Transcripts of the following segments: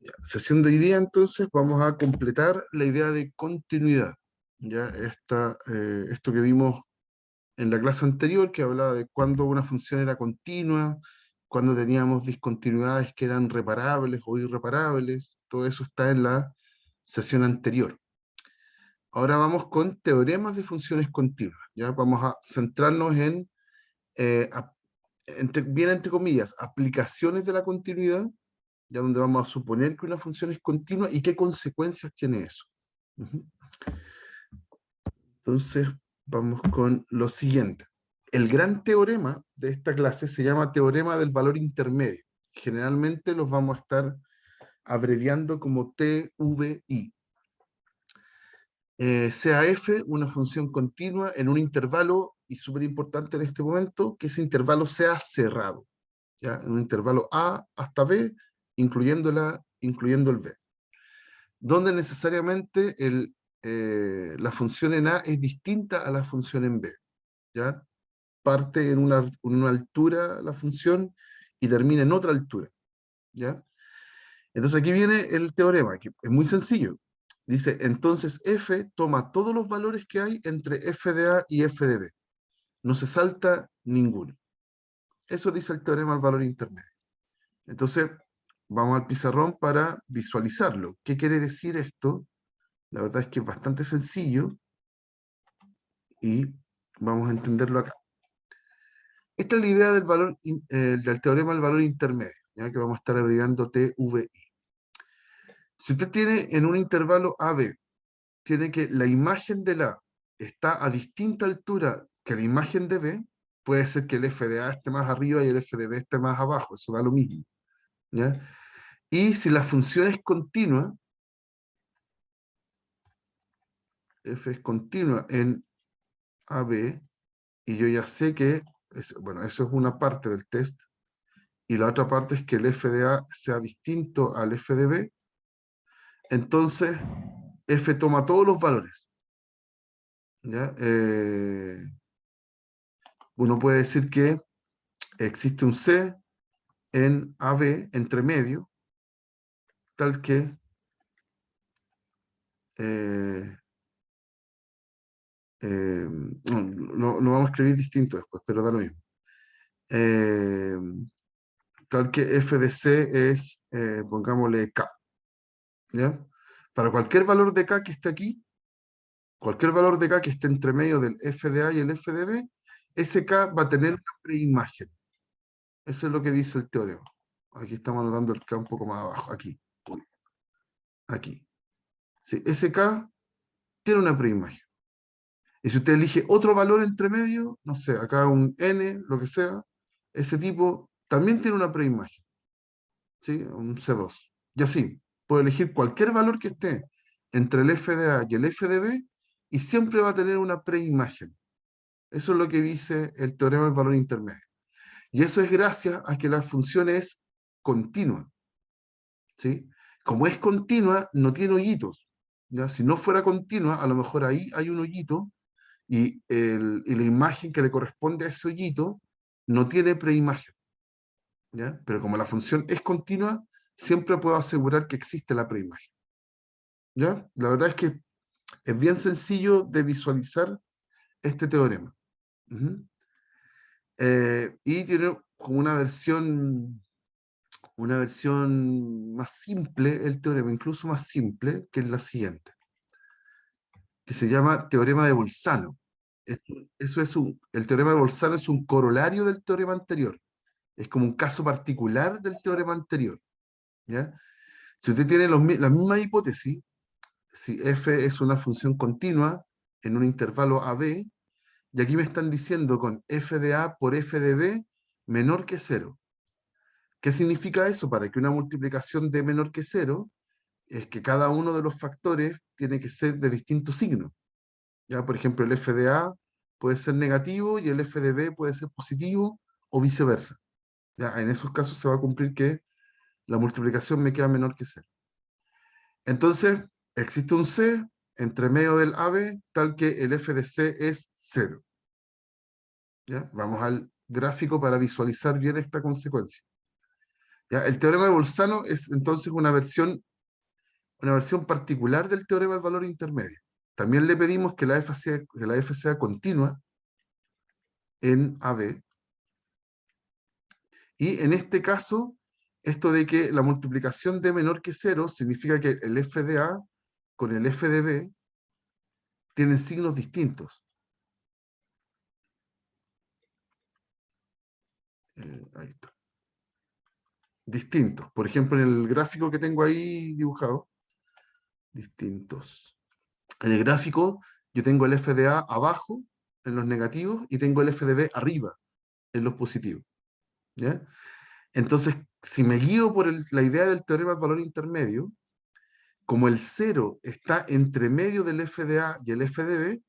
Ya, sesión de hoy día, entonces, vamos a completar la idea de continuidad. Ya esto que vimos en la clase anterior, que hablaba de cuándo una función era continua, cuándo teníamos discontinuidades que eran reparables o irreparables, todo eso está en la sesión anterior. Ahora vamos con teoremas de funciones continuas. Ya vamos a centrarnos en, bien entre comillas, aplicaciones de la continuidad, ya donde vamos a suponer que una función es continua y qué consecuencias tiene eso. Ujú. Entonces, vamos con lo siguiente. El gran teorema de esta clase se llama teorema del valor intermedio. Generalmente los vamos a estar abreviando como TVI. Sea f una función continua en un intervalo, y súper importante en este momento, que ese intervalo sea cerrado, ¿ya? En un intervalo A hasta B, incluyendo el B, donde necesariamente la función en A es distinta a la función en B, ¿ya? Parte en una altura la función y termina en otra altura, ¿ya? Entonces aquí viene el teorema, que es muy sencillo. Dice, entonces f toma todos los valores que hay entre f de A y f de B. No se salta ninguno. Eso dice el teorema del valor intermedio. Entonces, vamos al pizarrón para visualizarlo. ¿Qué quiere decir esto? La verdad es que es bastante sencillo y vamos a entenderlo acá. Esta es la idea del teorema del valor intermedio, ya que vamos a estar abreviando TVI. Si usted tiene en un intervalo AB, tiene que la imagen de la A está a distinta altura que la imagen de B, puede ser que el f de A esté más arriba y el f de B esté más abajo, eso da lo mismo, ¿ya? Y si la función es continua, f es continua en AB, y yo ya sé que, bueno, eso es una parte del test, y la otra parte es que el f de A sea distinto al f de B, entonces f toma todos los valores, ¿ya? Uno puede decir que existe un C en AB entre medio, tal que eh, lo vamos a escribir distinto después, pero da lo mismo. Eh, Tal que f de C es, pongámosle K, ¿ya? Para cualquier valor de K que esté aquí, cualquier valor de K que esté entre medio del f de A y el f de B, ese K va a tener una preimagen. Eso es lo que dice el teorema. Aquí estamos anotando el K un poco más abajo, aquí. Aquí. Sí, ese K tiene una preimagen. Y si usted elige otro valor entre medio, no sé, acá un n, lo que sea, ese tipo también tiene una preimagen, ¿sí? Un C2. Y así, puede elegir cualquier valor que esté entre el f de A y el f de B y siempre va a tener una preimagen. Eso es lo que dice el teorema del valor intermedio. Y eso es gracias a que la función es continua, ¿sí? Como es continua, no tiene hoyitos, ¿ya? Si no fuera continua, a lo mejor ahí hay un hoyito y la imagen que le corresponde a ese hoyito no tiene preimagen, ¿ya? Pero como la función es continua, siempre puedo asegurar que existe la preimagen, ¿ya? La verdad es que es bien sencillo de visualizar este teorema. Ujú. Y tiene como una versión más simple, el teorema, incluso más simple, que es la siguiente, que se llama teorema de Bolzano. El teorema de Bolzano es un corolario del teorema anterior. Es como un caso particular del teorema anterior, ¿ya? Si usted tiene la misma hipótesis, si f es una función continua en un intervalo AB, y aquí me están diciendo con f de A por f de B menor que 0. ¿Qué significa eso? Para que una multiplicación dé menor que 0, es que cada uno de los factores tiene que ser de distinto signo. ¿Ya? Por ejemplo, el f de A puede ser negativo y el f de B puede ser positivo o viceversa. ¿Ya? En esos casos se va a cumplir que la multiplicación me queda menor que 0. Entonces, existe un C entre medio del AB, tal que el f de C es 0. ¿Ya? Vamos al gráfico para visualizar bien esta consecuencia. ¿Ya? El teorema de Bolzano es entonces una versión particular del teorema del valor intermedio. También le pedimos que la F sea continua en AB. Y en este caso, esto de que la multiplicación de menor que cero significa que el f de A con el f de B tienen signos distintos. Ahí está. Distintos. Por ejemplo, en el gráfico que tengo ahí dibujado, distintos. En el gráfico yo tengo el f de A abajo, en los negativos, y tengo el f de B arriba, en los positivos. ¿Ya? Entonces, si me guío por la idea del teorema del valor intermedio, como el cero está entre medio del f de A y el f de B,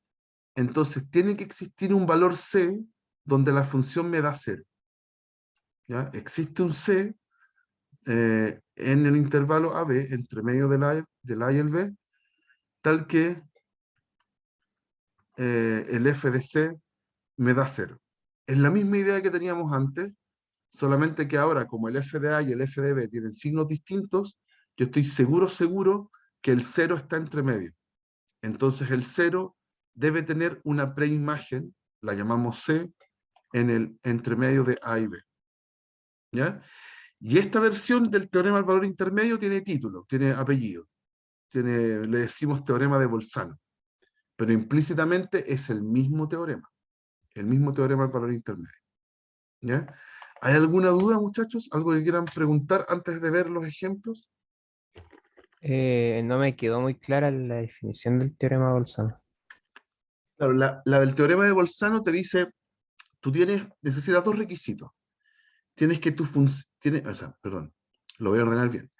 entonces tiene que existir un valor c donde la función me da 0. ¿Ya? Existe un c en el intervalo AB, entre medio del A y el B, tal que el f de c me da 0. Es la misma idea que teníamos antes, solamente que ahora, como el f de A y el f de B tienen signos distintos, yo estoy seguro que el 0 está entre medio. Entonces el 0 debe tener una preimagen, la llamamos C, en el entremedio de A y B. ¿Ya? Y esta versión del teorema del valor intermedio tiene título, tiene apellido. Le decimos teorema de Bolzano. Pero implícitamente es el mismo teorema del valor intermedio. ¿Ya? ¿Hay alguna duda, muchachos? ¿Algo que quieran preguntar antes de ver los ejemplos? No me quedó muy clara la definición del teorema de Bolzano. Claro, la del teorema de Bolzano te dice, necesitas dos requisitos. Tienes que tu función, o sea, perdón, lo voy a ordenar bien.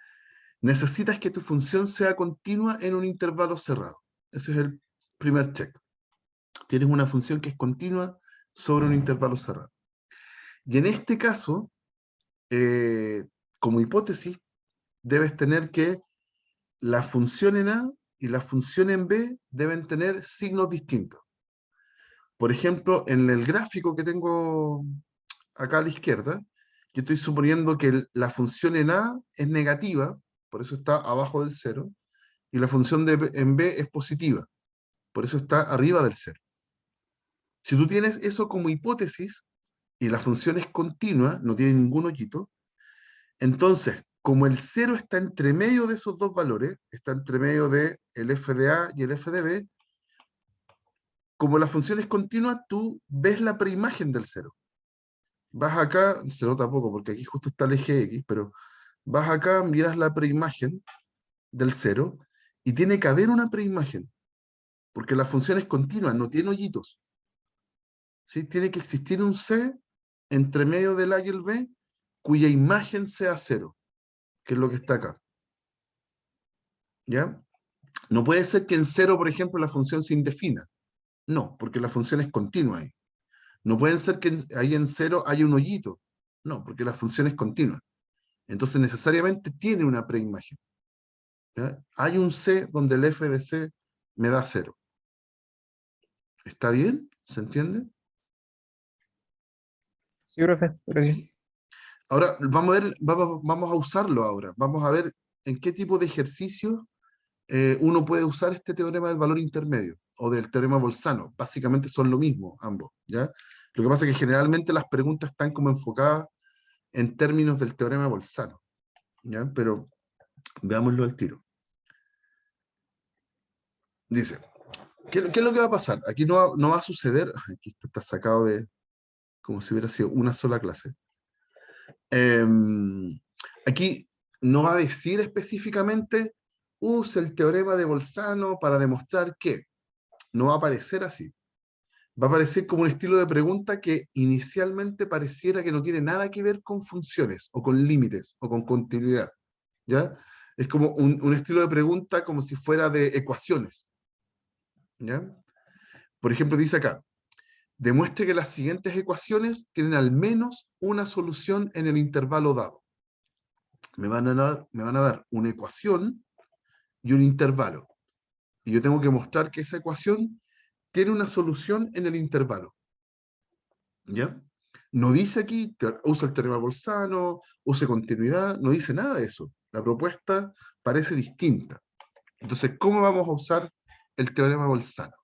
Necesitas que tu función sea continua en un intervalo cerrado. Ese es el primer check. Tienes una función que es continua sobre un intervalo cerrado. Y en este caso, eh, como hipótesis, debes tener que la función en A y la función en B deben tener signos distintos. Por ejemplo, en el gráfico que tengo acá a la izquierda, yo estoy suponiendo que la función en A es negativa, por eso está abajo del cero, y la función en B es positiva, por eso está arriba del cero. Si tú tienes eso como hipótesis y la función es continua, no tiene ningún hoyito, entonces, como el cero está entre medio de esos dos valores, está entre medio de el f de A y el f de B, como la función es continua, tú ves la preimagen del cero. Vas acá, se nota poco porque aquí justo está el eje X, pero vas acá, miras la preimagen del cero y tiene que haber una preimagen, porque la función es continua, no tiene hoyitos. ¿Sí? Tiene que existir un C entre medio del A y el B cuya imagen sea cero, que es lo que está acá. ¿Ya? No puede ser que en cero, por ejemplo, la función se indefina. No, porque la función es continua ahí. No puede ser que ahí en cero haya un hoyito. No, porque la función es continua. Entonces necesariamente tiene una preimagen. ¿Ya? Hay un C donde el f de C me da 0. ¿Está bien? ¿Se entiende? Sí, profe, gracias. Sí. Ahora vamos a ver, vamos a usarlo ahora. Vamos a ver en qué tipo de ejercicio uno puede usar este teorema del valor intermedio o del teorema Bolzano. Básicamente son lo mismo ambos, ¿ya? Lo que pasa es que generalmente las preguntas están como enfocadas en términos del teorema Bolzano, ¿ya? Pero veámoslo al tiro. Dice, ¿qué es lo que va a pasar? Aquí no va a suceder, aquí esto está sacado de como si hubiera sido una sola clase. Aquí no va a decir específicamente, use el teorema de Bolzano para demostrar que. No va a aparecer así. Va a aparecer como un estilo de pregunta que inicialmente pareciera que no tiene nada que ver con funciones, o con límites, o con continuidad. ¿Ya? Es como un estilo de pregunta como si fuera de ecuaciones. ¿Ya? Por ejemplo, dice acá, demuestre que las siguientes ecuaciones tienen al menos una solución en el intervalo dado. Me van a dar una ecuación y un intervalo. Y yo tengo que mostrar que esa ecuación tiene una solución en el intervalo. ¿Ya? No dice aquí, usa el teorema de Bolzano, use continuidad, no dice nada de eso. La propuesta parece distinta. Entonces, ¿cómo vamos a usar el teorema de Bolzano?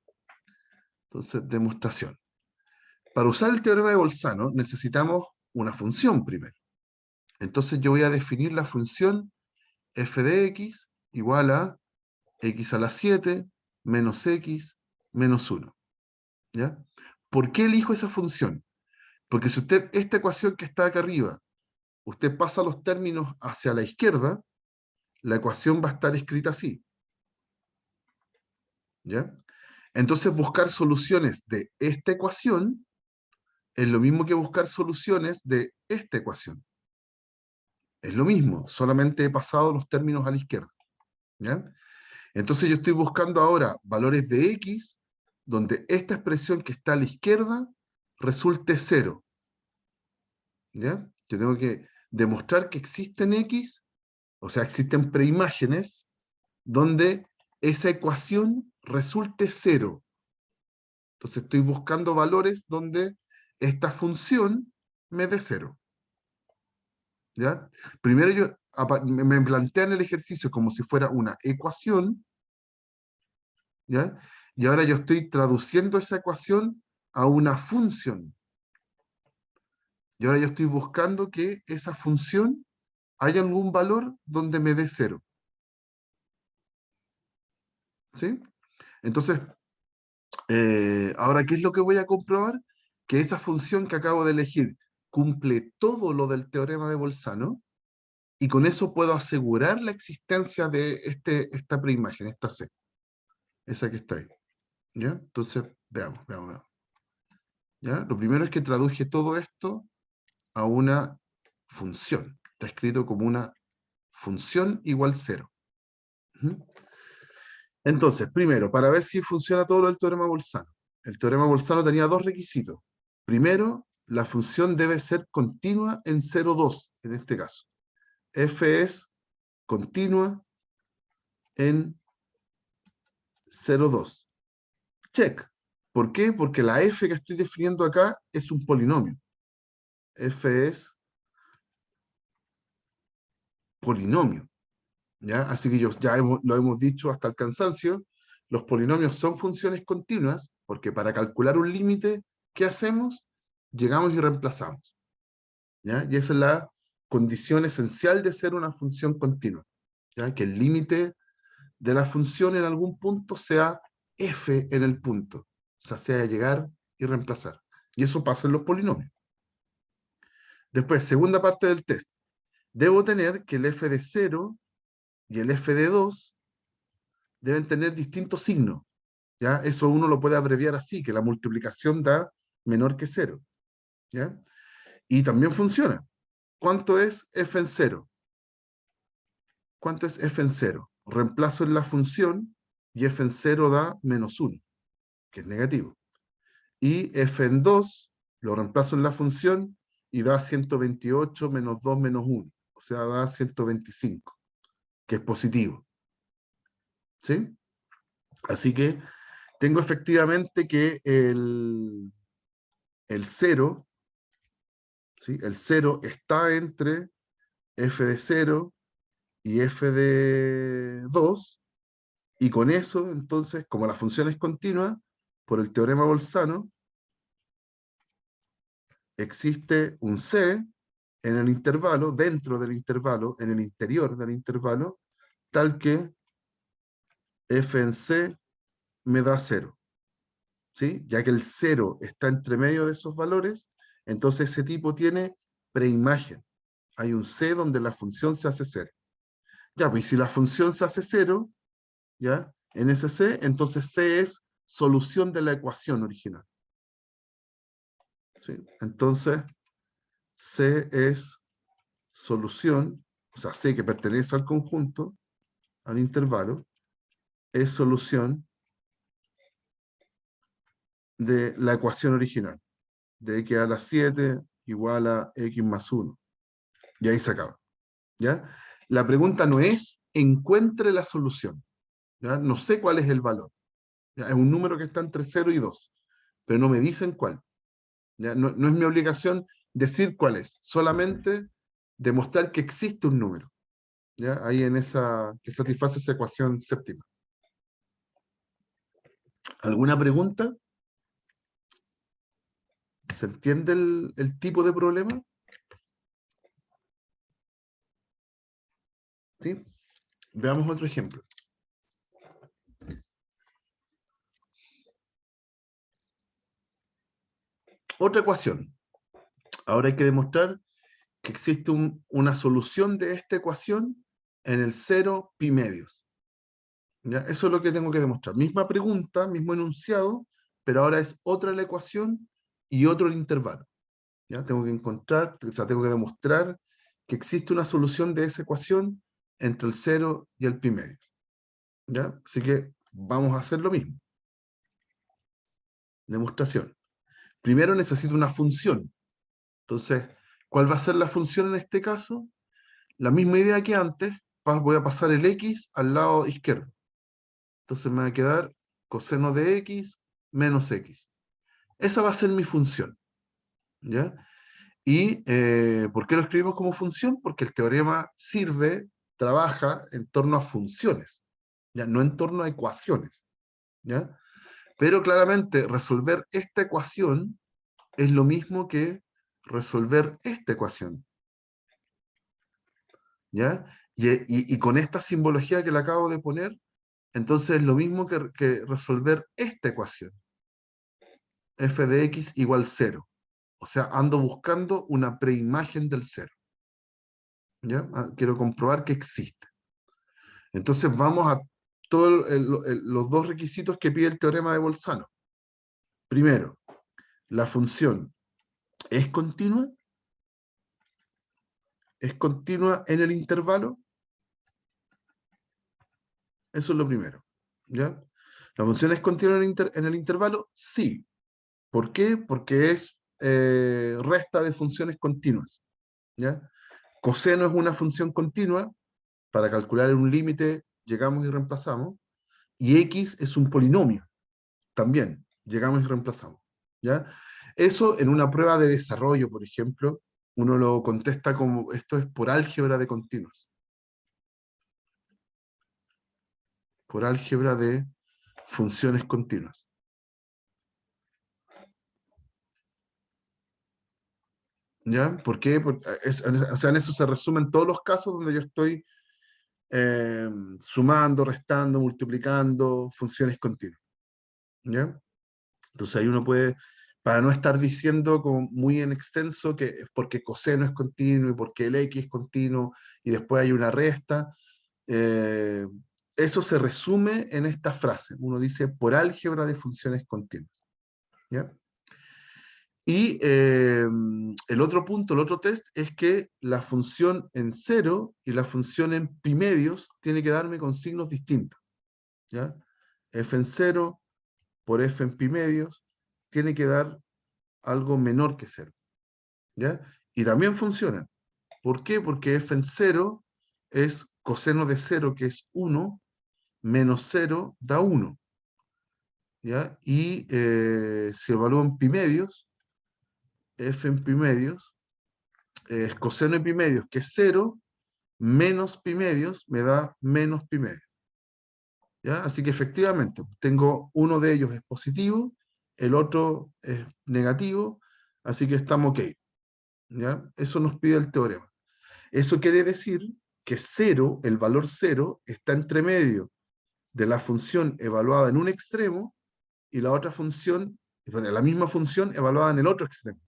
Entonces, demostración. Para usar el teorema de Bolzano necesitamos una función primero. Entonces yo voy a definir la función f de x igual a x a la 7 menos x menos 1. ¿Ya? ¿Por qué elijo esa función? Porque si usted, esta ecuación que está acá arriba, usted pasa los términos hacia la izquierda, la ecuación va a estar escrita así. ¿Ya? Entonces buscar soluciones de esta ecuación es lo mismo que buscar soluciones de esta ecuación. Es lo mismo, solamente he pasado los términos a la izquierda. ¿Ya? Entonces yo estoy buscando ahora valores de x, donde esta expresión que está a la izquierda resulte 0. ¿Ya? Yo tengo que demostrar que existen x, o sea, existen preimágenes, donde esa ecuación resulte 0. Entonces estoy buscando valores donde esta función me dé 0. ¿Ya? Primero me plantean el ejercicio como si fuera una ecuación, ¿ya? Y ahora yo estoy traduciendo esa ecuación a una función. Y ahora yo estoy buscando que esa función haya algún valor donde me dé 0. ¿Sí? Entonces, ahora, ¿qué es lo que voy a comprobar? Que esa función que acabo de elegir cumple todo lo del teorema de Bolzano, y con eso puedo asegurar la existencia de esta preimagen, esta C, esa que está ahí. ¿Ya? Entonces, veamos. ¿Ya? Lo primero es que traduje todo esto a una función. Está escrito como una función igual 0. ¿Mm? Entonces, primero, para ver si funciona todo lo del teorema Bolzano. El teorema Bolzano tenía dos requisitos. Primero, la función debe ser continua en 0,2, en este caso. F es continua en 0,2. Check. ¿Por qué? Porque la f que estoy definiendo acá es un polinomio. F es polinomio. ¿Ya? Así que lo hemos dicho hasta el cansancio, los polinomios son funciones continuas, porque para calcular un límite, ¿qué hacemos? Llegamos y reemplazamos. ¿Ya? Y esa es la condición esencial de ser una función continua. ¿Ya? Que el límite de la función en algún punto sea f en el punto. O sea, sea llegar y reemplazar. Y eso pasa en los polinomios. Después, segunda parte del test. Debo tener que el f de 0 y el f de 2 deben tener distintos signos. ¿Ya? Eso uno lo puede abreviar así, que la multiplicación da menor que 0. ¿Ya? Y también funciona. ¿Cuánto es f en 0? ¿Cuánto es f en 0? Reemplazo en la función y f en 0 da menos 1, que es negativo. Y f en 2 lo reemplazo en la función y da 128 menos 2 menos 1. O sea, da 125, que es positivo. ¿Sí? Así que tengo efectivamente que el 0, ¿sí? El 0 está entre f de 0 y f de 2, y con eso, entonces, como la función es continua, por el teorema Bolzano, existe un C en el intervalo, dentro del intervalo, en el interior del intervalo, tal que f en C me da 0. ¿Sí? Ya que el 0 está entre medio de esos valores, entonces ese tipo tiene preimagen. Hay un C donde la función se hace 0. Ya, pues si la función se hace 0, ¿ya? En ese C, entonces C es solución de la ecuación original. ¿Sí? Entonces, C es solución, o sea, C que pertenece al conjunto, al intervalo, es solución de la ecuación original, de x a la 7 igual a x más 1. Y ahí se acaba. ¿Ya? La pregunta no es encuentre la solución. ¿Ya? No sé cuál es el valor. ¿Ya? Es un número que está entre 0 y 2, pero no me dicen cuál. ¿Ya? No es mi obligación decir cuál es, solamente demostrar que existe un número, ¿ya? Ahí en esa, que satisface esa ecuación séptima. ¿Alguna pregunta? ¿Se entiende el tipo de problema? ¿Sí? Veamos otro ejemplo. Otra ecuación. Ahora hay que demostrar que existe una solución de esta ecuación en el 0 pi medios. ¿Ya? Eso es lo que tengo que demostrar. Misma pregunta, mismo enunciado, pero ahora es otra la ecuación y otro el intervalo. ¿Ya? Tengo que encontrar, o sea, tengo que demostrar que existe una solución de esa ecuación entre el 0 y el pi medios. ¿Ya? Así que vamos a hacer lo mismo. Demostración. Primero necesito una función. Entonces, ¿cuál va a ser la función en este caso? La misma idea que antes, voy a pasar el x al lado izquierdo. Entonces me va a quedar coseno de x menos x. Esa va a ser mi función. ¿Ya? ¿Y por qué lo escribimos como función? Porque el teorema trabaja en torno a funciones, ¿ya? No en torno a ecuaciones. ¿Ya? Pero claramente resolver esta ecuación es lo mismo que resolver esta ecuación. ¿Ya? Y con esta simbología que le acabo de poner, entonces es lo mismo que resolver esta ecuación. F de x igual 0. O sea, ando buscando una preimagen del 0. ¿Ya? Quiero comprobar que existe. Entonces vamos a todos los dos requisitos que pide el teorema de Bolzano. Primero, la función es continua. ¿Es continua en el intervalo? Eso es lo primero. ¿Ya? ¿La función es continua en el intervalo? Sí. ¿Por qué? Porque es resta de funciones continuas. ¿Ya? Coseno es una función continua. Para calcular un límite llegamos y reemplazamos. Y x es un polinomio. También llegamos y reemplazamos. ¿Ya? Eso en una prueba de desarrollo, por ejemplo, uno lo contesta como esto es por álgebra de continuos. Por álgebra de funciones continuas. ¿Ya? ¿Por qué? Porque o sea, en eso se resumen todos los casos donde yo estoy sumando, restando, multiplicando funciones continuas. ¿Ya? Entonces ahí uno puede, para no estar diciendo como muy en extenso que es porque coseno es continuo y porque el x es continuo y después hay una resta, eh, eso se resume en esta frase. Uno dice por álgebra de funciones continuas. ¿Ya? Y el otro punto, el otro test, es que la función en 0 y la función en pi medios tiene que darme con signos distintos. ¿Ya? F en 0 por f en pi medios tiene que dar algo menor que 0. ¿Ya? Y también funciona. ¿Por qué? Porque f en 0 es coseno de 0, que es 1, menos 0 da 1. ¿Ya? Y si evalúo en pi medios, f en pi medios es coseno de pi medios, que es 0, menos pi medios me da menos pi medios. ¿Ya? Así que efectivamente, tengo uno de ellos es positivo, el otro es negativo, así que estamos ok. ¿Ya? Eso nos pide el teorema. Eso quiere decir que 0, el valor 0, está entre medio de la función evaluada en un extremo y la otra función, la misma función evaluada en el otro extremo.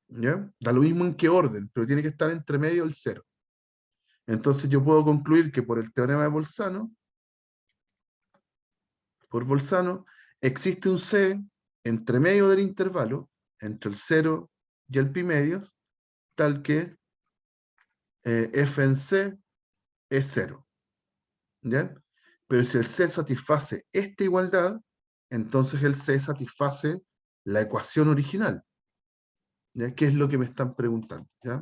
¿Ya? Da lo mismo en qué orden, pero tiene que estar entre medio del 0. Entonces yo puedo concluir que por el teorema de Bolzano, existe un C entre medio del intervalo, entre el 0 y el pi medios, tal que f en C es 0. ¿Ya? Pero si el C satisface esta igualdad, entonces el C satisface la ecuación original. ¿Ya? ¿Qué es lo que me están preguntando? ¿Ya?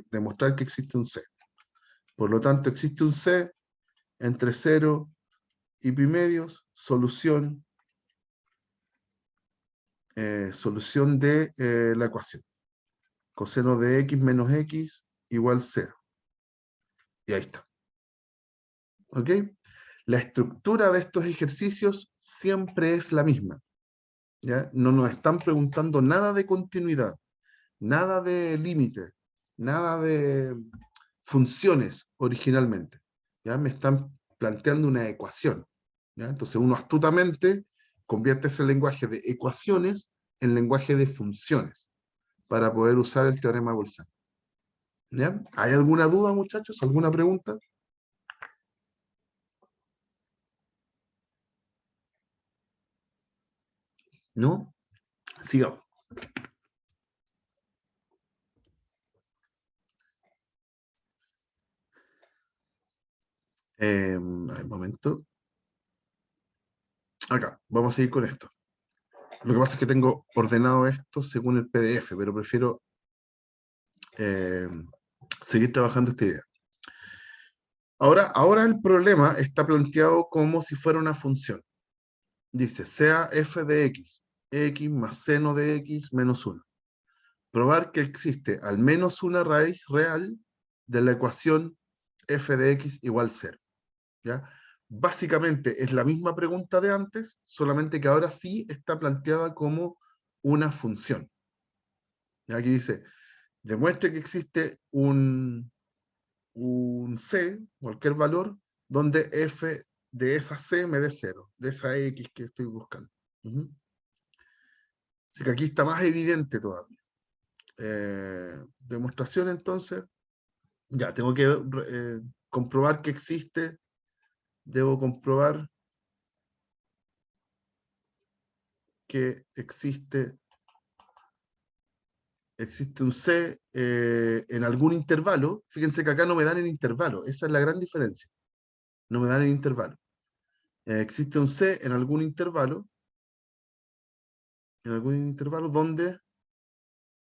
Demostrar que existe un C. Por lo tanto, existe un C entre 0 y pi medios, solución de la ecuación. coseno de x menos x igual 0. Y ahí está. ¿Ok? La estructura de estos ejercicios siempre es la misma. ¿Ya? No nos están preguntando nada de continuidad, nada de límite, nada de funciones originalmente. ¿Ya? Me están planteando una ecuación. ¿Ya? Entonces uno astutamente convierte ese lenguaje de ecuaciones en lenguaje de funciones para poder usar el teorema de Bolzano. ¿Ya? ¿Hay alguna duda, muchachos? ¿Alguna pregunta? ¿No? Sigamos. A ver, un momento. Acá, vamos a seguir con esto. Lo que pasa es que tengo ordenado esto según el PDF, pero prefiero seguir trabajando esta idea. Ahora el problema está planteado como si fuera una función. Dice, sea f de x más seno de x menos 1. Probar que existe al menos una raíz real de la ecuación f de x igual 0. ¿Ya? Básicamente es la misma pregunta de antes, solamente que ahora sí está planteada como una función. Y aquí dice, demuestre que existe un C, cualquier valor, donde f de esa C me dé 0, de esa x que estoy buscando. Así que aquí está más evidente todavía. Demostración entonces, ya tengo que comprobar que existe, debo comprobar que existe un C en algún intervalo. Fíjense que acá no me dan el intervalo, esa es la gran diferencia. No me dan el intervalo. Existe un C en algún intervalo donde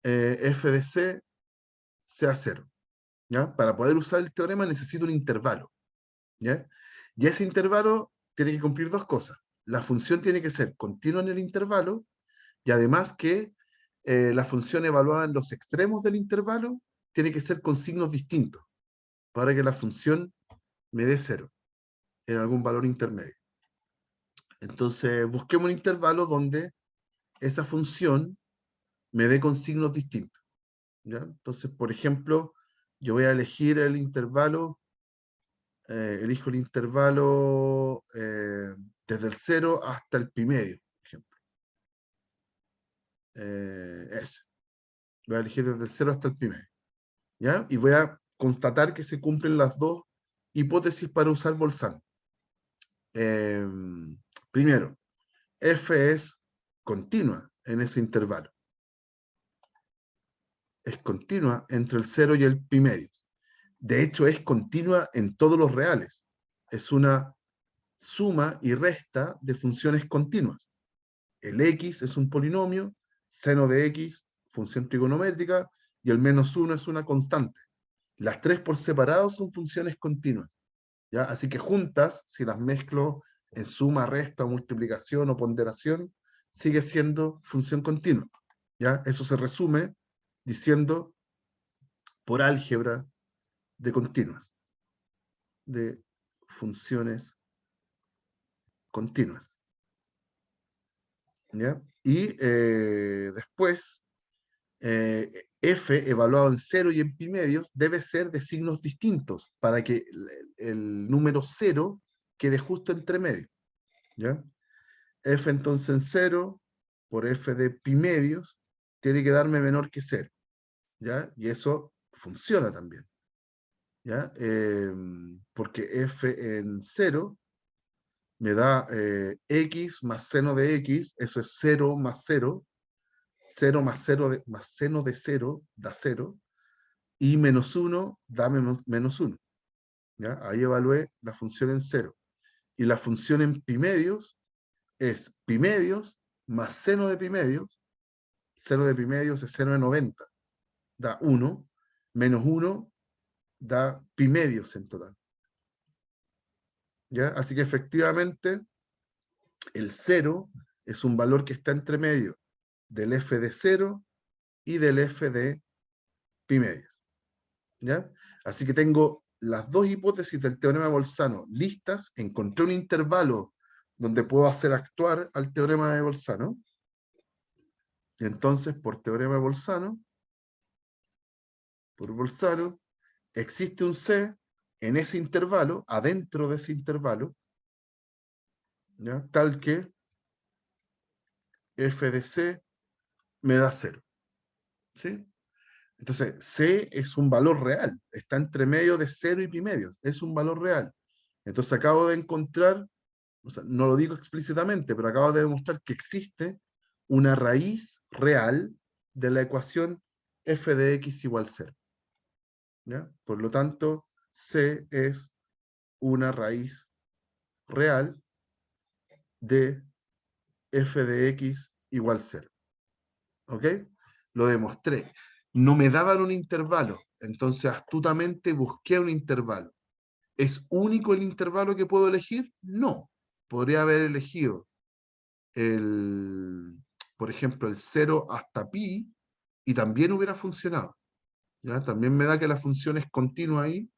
f de C sea 0. ¿Ya? Para poder usar el teorema necesito un intervalo. ¿Ya? Y ese intervalo tiene que cumplir dos cosas. La función tiene que ser continua en el intervalo y además que la función evaluada en los extremos del intervalo tiene que ser con signos distintos para que la función me dé 0 en algún valor intermedio. Entonces busquemos un intervalo donde esa función me dé con signos distintos. ¿Ya? Entonces, por ejemplo, yo voy a elegir el intervalo, elijo el intervalo desde el 0 hasta el pi medio, por ejemplo. Ese. Voy a elegir desde el 0 hasta el pi medio. ¿Ya? Y voy a constatar que se cumplen las dos hipótesis para usar Bolzano. Primero, f es continua en ese intervalo. Es continua entre el 0 y el pi medio. De hecho, es continua en todos los reales. Es una suma y resta de funciones continuas. El x es un polinomio, seno de x, función trigonométrica, y el menos 1 es una constante. Las tres por separado son funciones continuas. ¿Ya? Así que juntas, si las mezclo en suma, resta, multiplicación o ponderación, sigue siendo función continua. ¿Ya? Eso se resume diciendo por álgebra de continuas, de funciones continuas. ¿Ya? Y después, f evaluado en 0 y en pi medios debe ser de signos distintos para que el número 0 quede justo entre medio. ¿Ya? F entonces en 0 por f de pi medios tiene que darme menor que 0. ¿Ya? Y eso funciona también. ¿Ya? Porque f en 0 me da x más seno de x, eso es 0 más 0, 0 más 0 más seno de 0 da 0, y menos 1 da menos 1. ¿Ya? Ahí evalué la función en 0. Y la función en pi medios es pi medios más seno de pi medios. Seno de pi medios es seno de 90, da 1, menos 1 da pi medios en total. ¿Ya? Así que efectivamente el 0 es un valor que está entre medio del f de 0 y del f de pi medios. ¿Ya? Así que tengo las dos hipótesis del teorema de Bolzano listas, encontré un intervalo donde puedo hacer actuar al teorema de Bolzano, y entonces por teorema de Bolzano, por Bolzano, existe un C en ese intervalo, adentro de ese intervalo, ¿ya? Tal que f de C me da 0. ¿Sí? Entonces, C es un valor real, está entre medio de 0 y pi medio, es un valor real. Entonces acabo de encontrar, o sea, no lo digo explícitamente, pero acabo de demostrar que existe una raíz real de la ecuación f de x igual 0. ¿Ya? Por lo tanto, C es una raíz real de f de x igual 0. ¿Ok? Lo demostré. No me daban un intervalo, entonces astutamente busqué un intervalo. ¿Es único el intervalo que puedo elegir? No. Podría haber elegido por ejemplo, el 0 hasta pi, y también hubiera funcionado. ¿Ya? También me da que la función es continua ahí,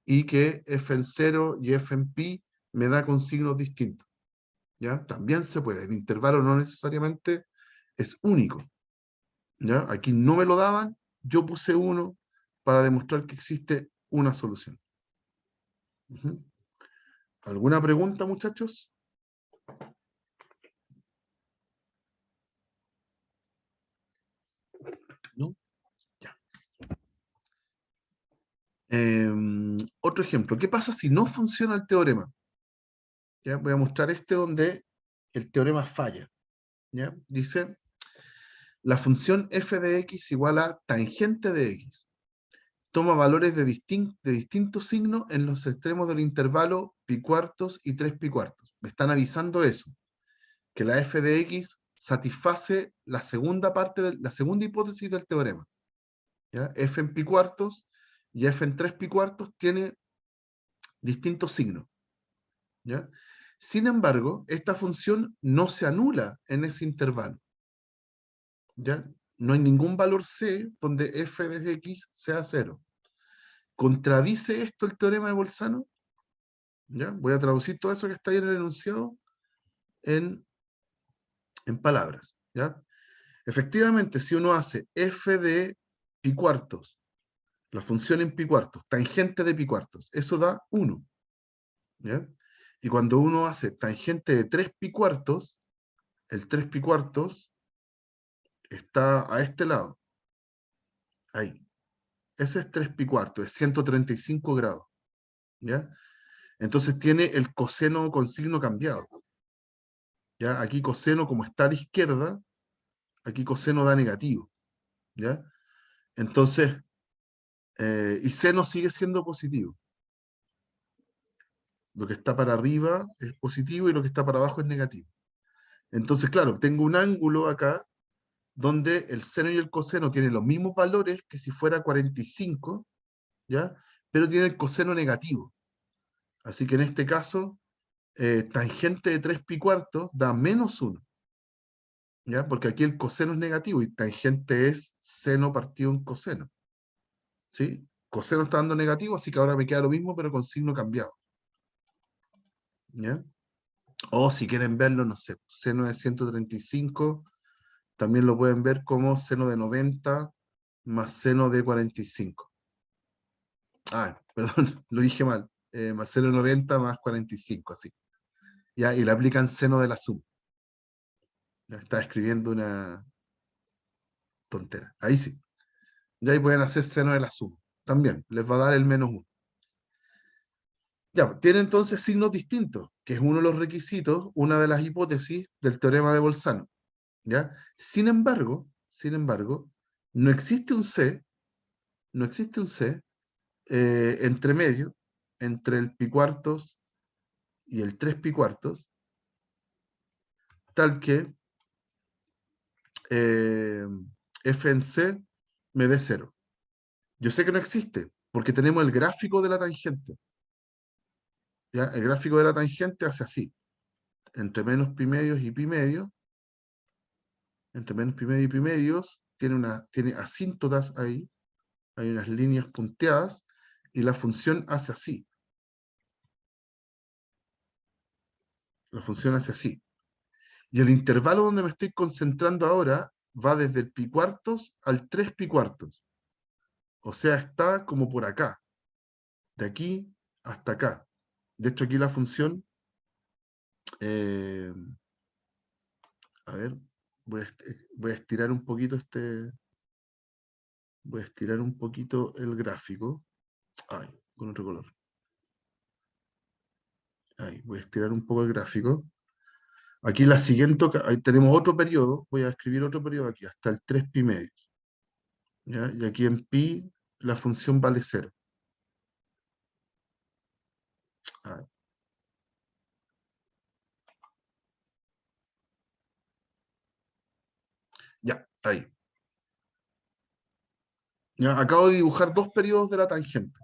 y que f en 0 y f en pi me da con signos distintos. ¿Ya? También se puede. El intervalo no necesariamente es único. ¿Ya? Aquí no me lo daban, yo puse uno para demostrar que existe una solución. Ujú. ¿Alguna pregunta, muchachos? ¿No? Ya. Otro ejemplo. ¿Qué pasa si no funciona el teorema? ¿Ya? Voy a mostrar este donde el teorema falla. ¿Ya? Dice, la función f de x igual a tangente de x. Toma valores de distintos signos en los extremos del intervalo pi cuartos y 3 pi cuartos. Me están avisando eso, que la f de x satisface la segunda parte la segunda hipótesis del teorema. ¿Ya? F en pi cuartos y f en 3 pi cuartos tiene distintos signos. ¿Ya? Sin embargo, esta función no se anula en ese intervalo. ¿Ya? No hay ningún valor c donde f de x sea 0. ¿Contradice esto el teorema de Bolzano? ¿Ya? Voy a traducir todo eso que está ahí en el enunciado en, palabras. ¿Ya? Efectivamente, si uno hace f de pi cuartos, la función en pi cuartos, tangente de pi cuartos, eso da 1. ¿Ya? Y cuando uno hace tangente de 3 pi cuartos, el 3 pi cuartos está a este lado. Ahí. Ese es 3 pi cuartos, es 135 grados. ¿Ya? Entonces tiene el coseno con signo cambiado. ¿Ya? Aquí coseno, como está a la izquierda, aquí coseno da negativo. ¿Ya? Entonces, y seno sigue siendo positivo. Lo que está para arriba es positivo y lo que está para abajo es negativo. Entonces, claro, tengo un ángulo acá donde el seno y el coseno tienen los mismos valores que si fuera 45, ¿ya? Pero tiene el coseno negativo. Así que en este caso, tangente de 3 pi cuartos da menos 1, ¿ya? Porque aquí el coseno es negativo y tangente es seno partido en coseno. ¿Sí? Coseno está dando negativo, así que ahora me queda lo mismo, pero con signo cambiado. ¿Ya? O si quieren verlo, no sé, seno de 135, también lo pueden ver como seno de 90 más seno de 45. Ah, perdón, lo dije mal. Más seno de 90 más 45, así. ¿Ya? Y le aplican seno de la suma. Ya está escribiendo una tontera. Ahí sí. Ya ahí pueden hacer seno de la suma. También les va a dar el menos 1. Ya, tiene entonces signos distintos, que es uno de los requisitos, una de las hipótesis del teorema de Bolzano. ¿Ya? Sin embargo, no existe un C, no existe un C entre medio, entre el pi cuartos y el 3 pi cuartos, tal que eh, f en C me dé 0. Yo sé que no existe, porque tenemos el gráfico de la tangente. ¿Ya? El gráfico de la tangente hace así, entre menos pi medios y pi medios, entre menos pi medios y pi medios, tiene asíntotas ahí, hay unas líneas punteadas, y la función hace así. La función hace así. Y el intervalo donde me estoy concentrando ahora va desde el pi cuartos al 3 pi cuartos. O sea, está como por acá, de aquí hasta acá. De hecho, aquí la función, eh, a ver, voy a estirar un poquito voy a estirar un poquito el gráfico. Ay, con otro color. Ahí, voy a estirar un poco el gráfico. Aquí la siguiente, ahí tenemos otro periodo, voy a escribir otro periodo aquí, hasta el 3 pi medios. ¿Ya? Y aquí en pi la función vale 0. Ahí. Ya, ahí. Ya, acabo de dibujar dos periodos de la tangente,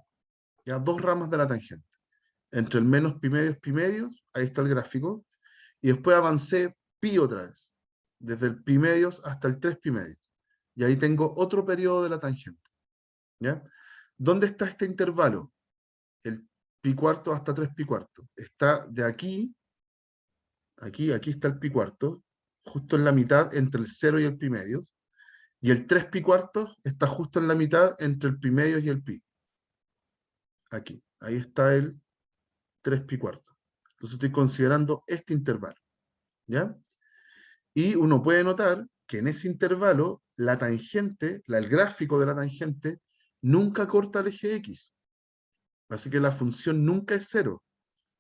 ya, dos ramas de la tangente. Entre el menos pi medios, ahí está el gráfico, y después avancé pi otra vez, desde el pi medios hasta el 3 pi medios. Y ahí tengo otro periodo de la tangente. ¿Ya? ¿Dónde está este intervalo? El pi cuarto hasta 3 pi cuarto. Está de aquí, aquí está el pi cuarto, justo en la mitad entre el 0 y el pi medios, y el 3 pi cuartos está justo en la mitad entre el pi medios y el pi. Aquí, ahí está el 3 pi cuartos. Entonces estoy considerando este intervalo. ¿Ya? Y uno puede notar que en ese intervalo la tangente, el gráfico de la tangente, nunca corta el eje X. Así que la función nunca es cero.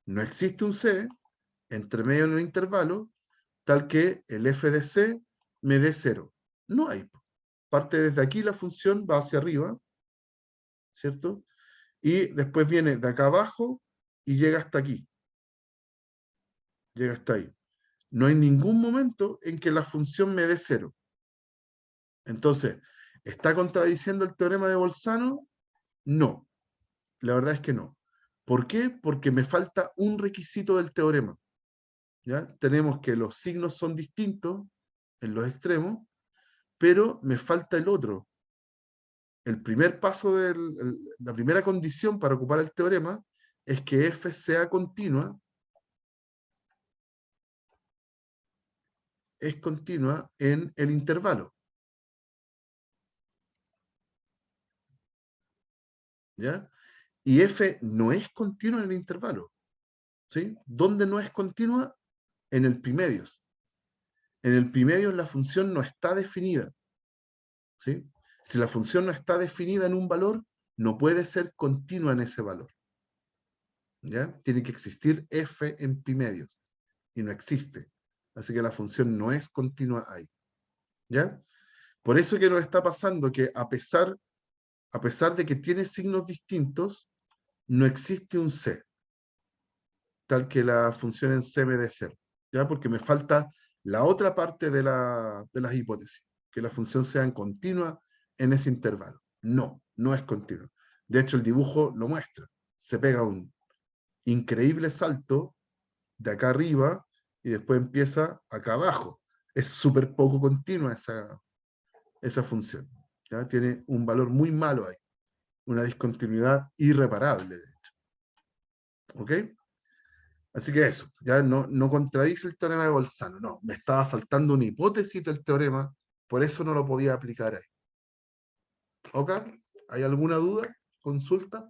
No existe un C entre medio en el intervalo tal que el f de C me dé cero. No hay. Parte desde aquí la función va hacia arriba, ¿cierto? Y después viene de acá abajo y llega hasta aquí. Llega hasta ahí. No hay ningún momento en que la función me dé cero. Entonces, ¿está contradiciendo el teorema de Bolzano? No, la verdad es que no. ¿Por qué? Porque me falta un requisito del teorema. ¿Ya? Tenemos que los signos son distintos en los extremos, pero me falta el otro. El primer paso, la primera condición para ocupar el teorema es que f sea continua, es continua en el intervalo. ¿Ya? Y f no es continua en el intervalo. ¿Sí? ¿Dónde no es continua? En el pi medios. En el pi medios la función no está definida. ¿Sí? Si la función no está definida en un valor, no puede ser continua en ese valor. ¿Ya? Tiene que existir f en pi medios. Y no existe. Así que la función no es continua ahí. ¿Ya? Por eso que nos está pasando que a pesar de que tiene signos distintos, no existe un C, tal que la función en C me dé cero. ¿Ya? Porque me falta la otra parte de las hipótesis, que la función sea en continua en ese intervalo. No, no es continua. De hecho, el dibujo lo muestra. Se pega un increíble salto de acá arriba y después empieza acá abajo. Es súper poco continua esa función. ¿Ya? Tiene un valor muy malo ahí. Una discontinuidad irreparable, de hecho. ¿Ok? Así que eso, ya no contradice el teorema de Bolzano, no, me estaba faltando una hipótesis del teorema, por eso no lo podía aplicar ahí. ¿Ok? ¿Hay alguna duda? ¿Consulta?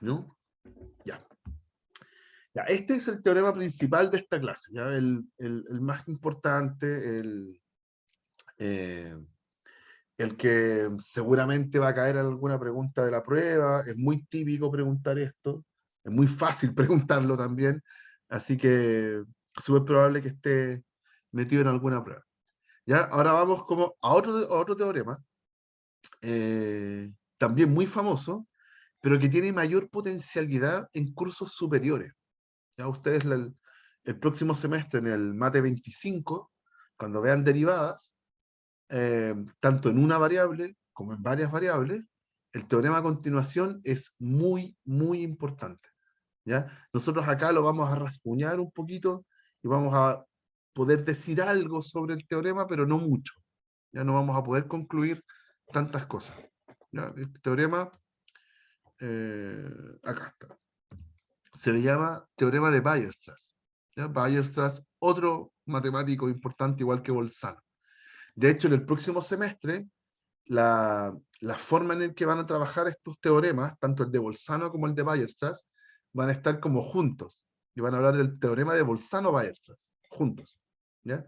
¿No? Ya. Ya, este es el teorema principal de esta clase, ¿ya? El más importante, eh, el que seguramente va a caer en alguna pregunta de la prueba. Es muy típico preguntar esto, es muy fácil preguntarlo también, así que es súper probable que esté metido en alguna prueba. ¿Ya? Ahora vamos como a otro teorema, también muy famoso, pero que tiene mayor potencialidad en cursos superiores. Ya ustedes el próximo semestre en el Mate 25, cuando vean derivadas, tanto en una variable como en varias variables, el teorema a continuación es muy, muy importante. ¿Ya? Nosotros acá lo vamos a rasguñar un poquito y vamos a poder decir algo sobre el teorema, pero no mucho. Ya no vamos a poder concluir tantas cosas. ¿Ya? Este teorema, acá está. Se le llama teorema de Weierstrass. ¿Ya? Weierstrass, otro matemático importante igual que Bolzano. De hecho, en el próximo semestre, la forma en la que van a trabajar estos teoremas, tanto el de Bolzano como el de Weierstrass, van a estar como juntos. Y van a hablar del teorema de Bolzano-Weierstrass, juntos. ¿Ya?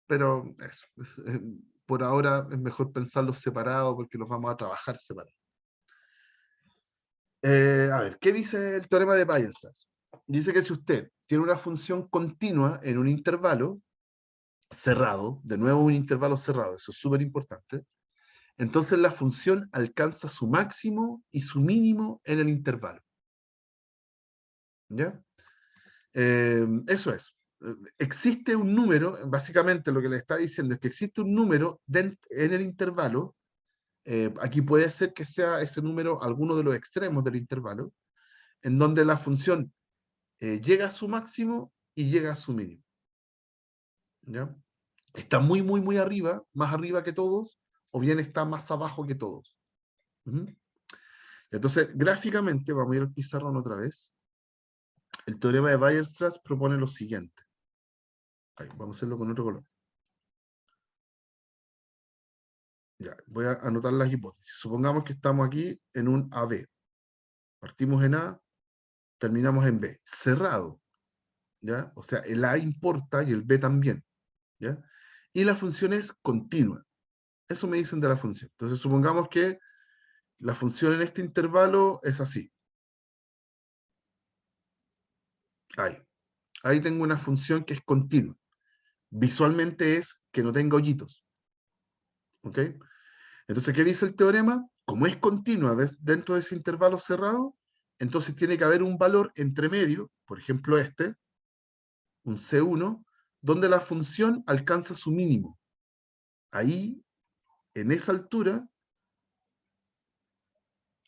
Pero eso, por ahora es mejor pensarlos separados porque los vamos a trabajar separados. A ver, ¿qué dice el teorema de Weierstrass? Dice que si usted tiene una función continua en un intervalo cerrado, de nuevo un intervalo cerrado, eso es súper importante, entonces la función alcanza su máximo y su mínimo en el intervalo. ¿Ya? Eso es. Existe un número, básicamente lo que le está diciendo es que existe un número en el intervalo. Aquí puede ser que sea ese número alguno de los extremos del intervalo, en donde la función llega a su máximo y llega a su mínimo. ¿Ya? Está muy, muy, muy arriba, más arriba que todos, o bien está más abajo que todos. Entonces, gráficamente, vamos a ir al pizarrón otra vez. El teorema de Weierstrass propone lo siguiente. Ahí, vamos a hacerlo con otro color. Ya, voy a anotar las hipótesis. Supongamos que estamos aquí en un AB. Partimos en A, terminamos en B. Cerrado. ¿Ya? O sea, el A importa y el B también. ¿Ya? Y la función es continua. Eso me dicen de la función. Entonces, supongamos que la función en este intervalo es así. Ahí. Ahí tengo una función que es continua. Visualmente es que no tenga hoyitos. ¿Ok? Entonces, ¿qué dice el teorema? Como es continua dentro de ese intervalo cerrado, entonces tiene que haber un valor entre medio, por ejemplo este, un C1, donde la función alcanza su mínimo. Ahí, en esa altura,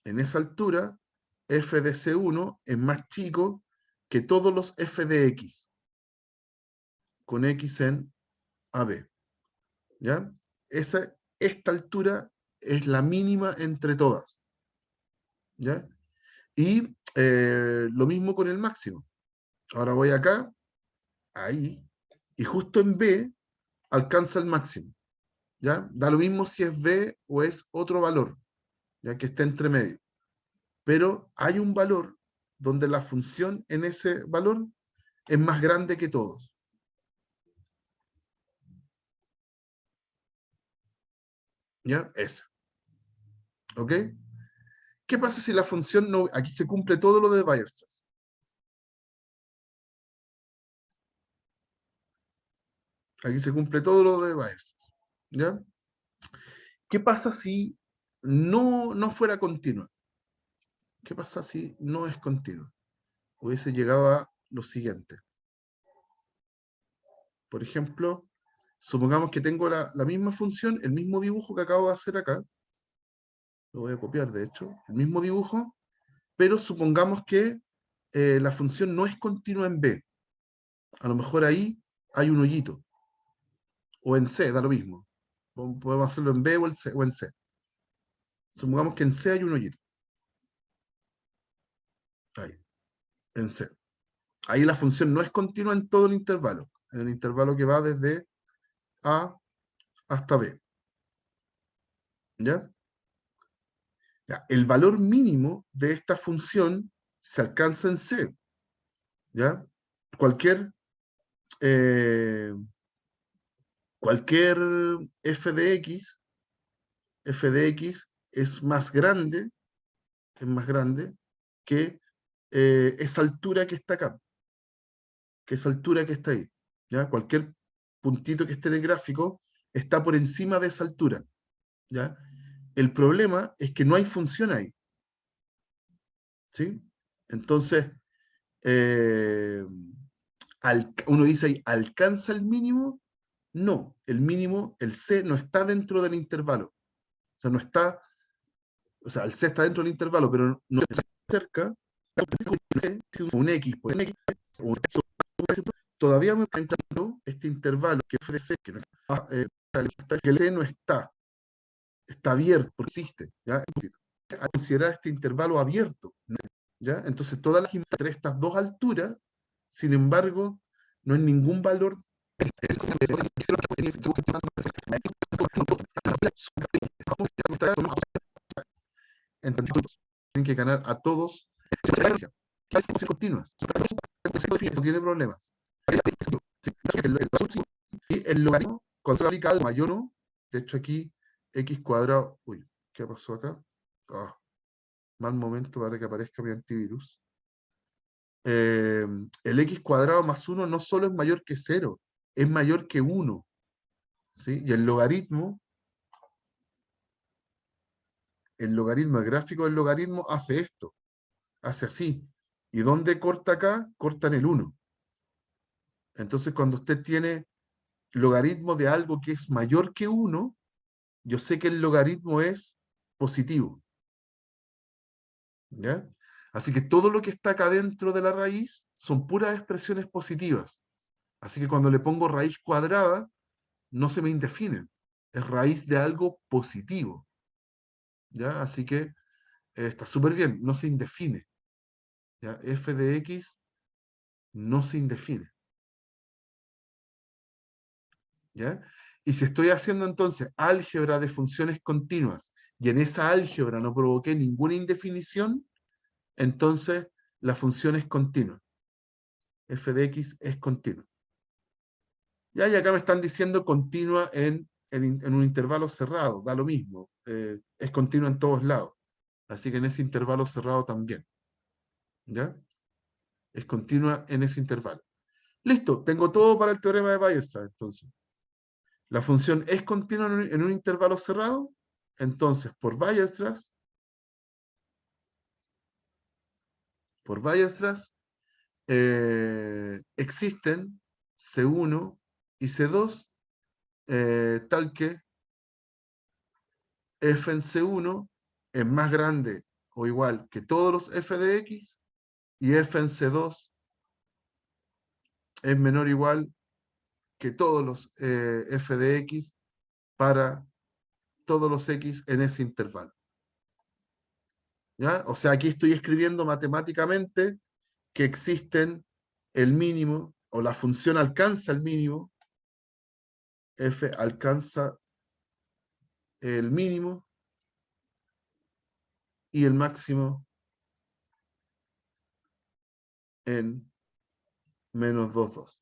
f de C1 es más chico que todos los f de X, con X en AB. ¿Ya? Esta altura es la mínima entre todas. ¿Ya? Y lo mismo con el máximo. Ahora voy acá, ahí, y justo en B alcanza el máximo. ¿Ya? Da lo mismo si es B o es otro valor, ya que está entre medio. Pero hay un valor donde la función en ese valor es más grande que todos. ¿Ya? Ese. ¿Ok? ¿Qué pasa si la función no... Aquí se cumple todo lo de Weierstrass. Aquí se cumple todo lo de Weierstrass. ¿Ya? ¿Qué pasa si no fuera continua? ¿Qué pasa si no es continua? Hubiese llegado a lo siguiente. Por ejemplo, supongamos que tengo la misma función, el mismo dibujo que acabo de hacer acá. Lo voy a copiar, de hecho. El mismo dibujo, pero supongamos que la función no es continua en B. A lo mejor ahí hay un hoyito. O en C, da lo mismo. Podemos hacerlo en B o en C. Supongamos que en C hay un hoyito. Ahí, en C. Ahí la función no es continua en todo el intervalo. En el intervalo que va desde A hasta B. ¿Ya? Ya, el valor mínimo de esta función se alcanza en C. ¿Ya? Cualquier, eh, cualquier f de x es más grande que esa altura que está acá, que esa altura que está ahí. ¿Ya? Cualquier puntito que esté en el gráfico está por encima de esa altura. ¿Ya? El problema es que no hay función ahí. ¿Sí? Entonces, eh, uno dice ahí, ¿alcanza el mínimo? No, el mínimo, el C no está dentro del intervalo. O sea, no está, o sea, el C está dentro del intervalo, pero no está cerca, un X por un X, todavía me encuentro este intervalo que ofrece, que no está que el C no está abierto, porque existe, ¿ya? A considerar este intervalo abierto, ¿ya? Entonces todas las entre estas dos alturas, sin embargo, no hay ningún valor. Entonces tienen que ganar a todos continuas, no tiene problemas. Y el logaritmo, cuando se aplica al mayor o, de hecho aquí x cuadrado, uy, ¿qué pasó acá? Ah, mal momento para que aparezca mi antivirus. El x cuadrado más 1 no solo es mayor que 0, es mayor que 1. ¿Sí? Y el logaritmo, el gráfico del logaritmo hace esto, hace así. ¿Y dónde corta acá? Corta en el 1. Entonces cuando usted tiene logaritmo de algo que es mayor que 1, yo sé que el logaritmo es positivo. ¿Ya? Así que todo lo que está acá dentro de la raíz son puras expresiones positivas. Así que cuando le pongo raíz cuadrada, no se me indefinen. Es raíz de algo positivo. ¿Ya? Así que está súper bien, no se indefine. ¿Ya? F de X no se indefine. ¿Ya? Y si estoy haciendo entonces álgebra de funciones continuas y en esa álgebra no provoqué ninguna indefinición, entonces la función es continua. F de X es continua. ¿Ya? Y acá me están diciendo continua en un intervalo cerrado, da lo mismo. Es continua en todos lados. Así que en ese intervalo cerrado también. ¿Ya? Es continua en ese intervalo. Listo, tengo todo para el teorema de Weierstrass, entonces. La función es continua en un intervalo cerrado, entonces por Weierstrass, existen C1 y C2, tal que f en C1 es más grande o igual que todos los f de x, y f en C2 es menor o igual que todos los f de x para todos los x en ese intervalo. ¿Ya? O sea, aquí estoy escribiendo matemáticamente que existen el mínimo, o la función alcanza el mínimo, f alcanza el mínimo y el máximo en menos 2, 2.